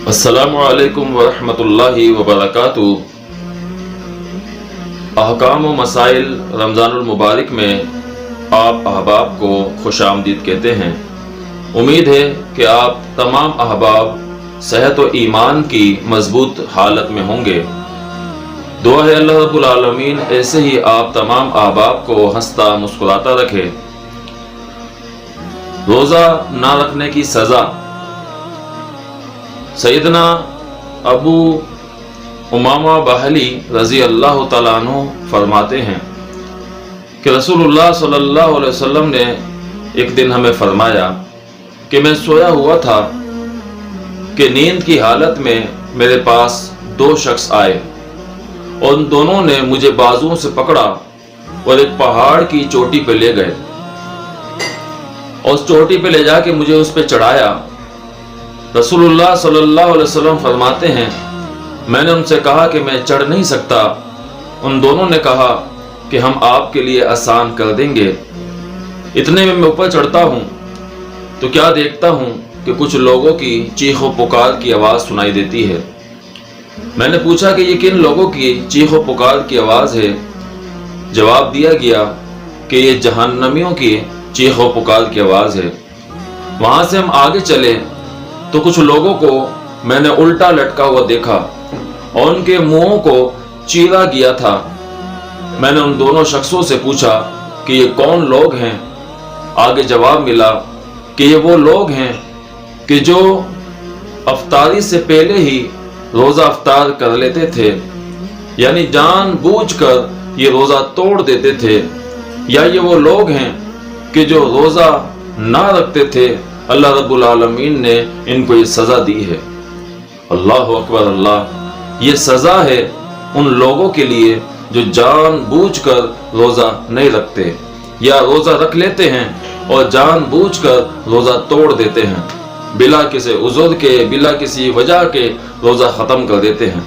अस्सलामु अलैकुम वरहमतुल्लाहि वबरकातुहू। अहकाम व मसाइल रमज़ानुल मुबारक में आप अहबाब को खुशामदीद कहते हैं। उम्मीद है कि आप तमाम अहबाब सेहत व ईमान की मजबूत हालत में होंगे। दुआ है अल्लाह रब्बुल आलमीन ऐसे ही आप तमाम अहबाब को हंसता मुस्कुराता रखे। रोज़ा ना रखने की सज़ा। सैयदना अबू उमामा बाहली रज़ी अल्लाह तआला अन्हु फरमाते हैं कि रसूलुल्लाह सल्लल्लाहु अलैहि वसल्लम ने एक दिन हमें फरमाया कि मैं सोया हुआ था कि नींद की हालत में मेरे पास दो शख्स आए और उन दोनों ने मुझे बाजुओं से पकड़ा और एक पहाड़ की चोटी पे ले गए और उस चोटी पे ले जाके मुझे उस पे चढ़ाया। रसूलुल्लाह सल्लल्लाहु अलैहि वसल्लम फरमाते हैं, मैंने उनसे कहा कि मैं चढ़ नहीं सकता। उन दोनों ने कहा कि हम आपके लिए आसान कर देंगे। इतने में मैं ऊपर चढ़ता हूँ तो क्या देखता हूँ कि कुछ लोगों की चीखों पुकार की आवाज़ सुनाई देती है। मैंने पूछा कि ये किन लोगों की चीखों पुकार की आवाज़ है। जवाब दिया गया कि ये जहन्नमियों की चीखों पुकार की आवाज़ है। वहाँ से हम आगे चले तो कुछ लोगों को मैंने उल्टा लटका हुआ देखा और उनके मुंहों को चीरा गया था। मैंने उन दोनों शख्सों से पूछा कि ये कौन लोग हैं। आगे जवाब मिला कि ये वो लोग हैं कि जो अफ्तारी से पहले ही रोज़ा अफ्तार कर लेते थे, यानी जानबूझकर ये रोज़ा तोड़ देते थे। या ये वो लोग हैं कि जो रोज़ा ना रखते थे, अल्लाह रब्बुल आलमीन ने इनको ये सज़ा दी है। अल्लाह अकबर अल्लाह। ये सज़ा है उन लोगों के लिए जो जानबूझकर रोज़ा नहीं रखते या रोज़ा रख लेते हैं और जानबूझकर रोज़ा तोड़ देते हैं, बिला किसी उज़्र के, बिला किसी वजह के रोज़ा ख़त्म कर देते हैं।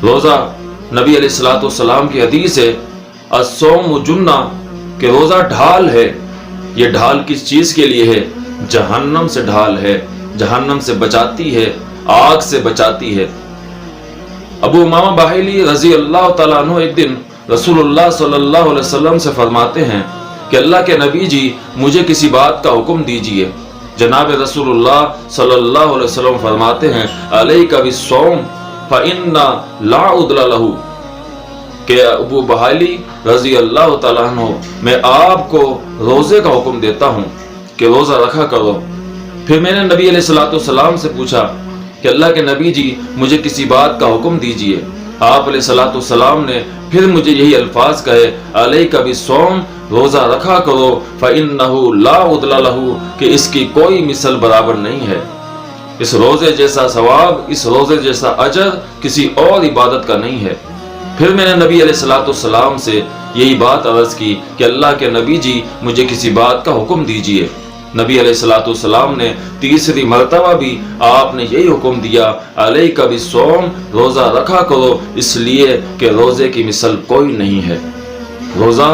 रोज़ा नबी अलैहिस्सलातु वस्सलाम की हदीस है, अस्सौमु जुन्ना, कि रोज़ा ढाल है। ये ढाल किस चीज़ के लिए है? जहन्नम से ढाल है, जहन्नम से बचाती है, आग से बचाती है। अबू उमामा बाहिली रज़ी अल्लाह तआला अन्हु एक दिन रसूलुल्लाह सल्लल्लाहु अलैहि वसल्लम से फरमाते हैं कि अल्लाह के नबी जी, मुझे किसी बात का हुक्म दीजिए। जनाब रसूलुल्लाह सल्लल्लाहु अलैहि वसल्लम फरमाते हैं, अलैका बिस्सौम फइन्ना ला उद्ला लहू, कि अबू बाहिली रज़ी अल्लाह तआला अन्हु, मैं आपको रोज़े का हुक्म देता हूँ कि रोज़ा रखा करो। फिर मैंने नबी अलैहिस्सलातु वस्सलाम से पूछा कि अल्लाह के नबी जी, मुझे किसी बात का हुक्म दीजिए। आप अलैहिस्सलातु वस्सलाम ने फिर मुझे यही अल्फाज कहे, अलैका बिस्सौम, रोज़ा रखा करो, फ़इन्नहु ला उद्ला लहू, कि इसकी कोई मिसल बराबर नहीं है। इस रोज़े जैसा सवाब, इस रोज़े जैसा अजर किसी और इबादत का नहीं है। फिर मैंने नबी अलैहिस्सलातु वस्सलाम से यही बात अर्ज़ की कि अल्लाह के नबी जी, मुझे किसी बात का हुक्म दीजिए। नबी अलैहिस्सलातु वस्सलाम ने तीसरी मरतबा भी आपने यही हुक्म दिया, अलैका बिस्सौम, रोज़ा रखा करो, इसलिए कि रोज़े की मिसल कोई नहीं है। रोज़ा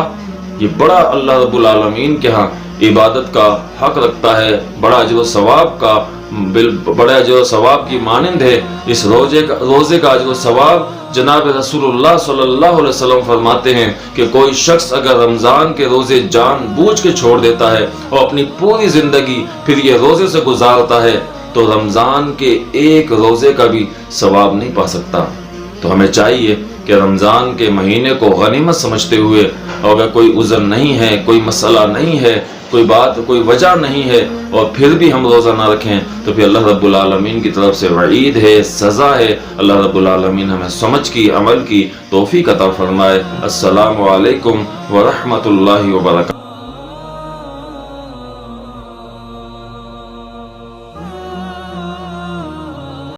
ये बड़ा अल्लाह रब्बुल आलमीन के यहाँ इबादत का हक रखता है, बड़ा अजर व सवाब का, बड़ा अजर व सवाब की मानंद है। इस रोज़े का अजर व सवाब जनाब रसूलुल्लाह सल्लल्लाहु अलैहि वसल्लम फरमाते हैं कि कोई शख्स अगर रमज़ान के रोज़े जानबूझ के छोड़ देता है और अपनी पूरी ज़िंदगी फिर ये रोज़े से गुजारता है तो रमज़ान के एक रोज़े का भी सवाब नहीं पा सकता। तो हमें चाहिए कि रमज़ान के महीने को गनीमत समझते हुए, और अगर कोई उज़र नहीं है, कोई मसला नहीं है, कोई बात, कोई वजह नहीं है और फिर भी हम रोज़ा ना रखें तो फिर अल्लाह रब्बुल आलमीन की तरफ से वईद है, सज़ा है। अल्लाह रब्बुल आलमीन हमें समझ की, अमल की तौफीक अता फरमाए। अस्सलामु अलैकुम व रहमतुल्लाहि व बरकातहू।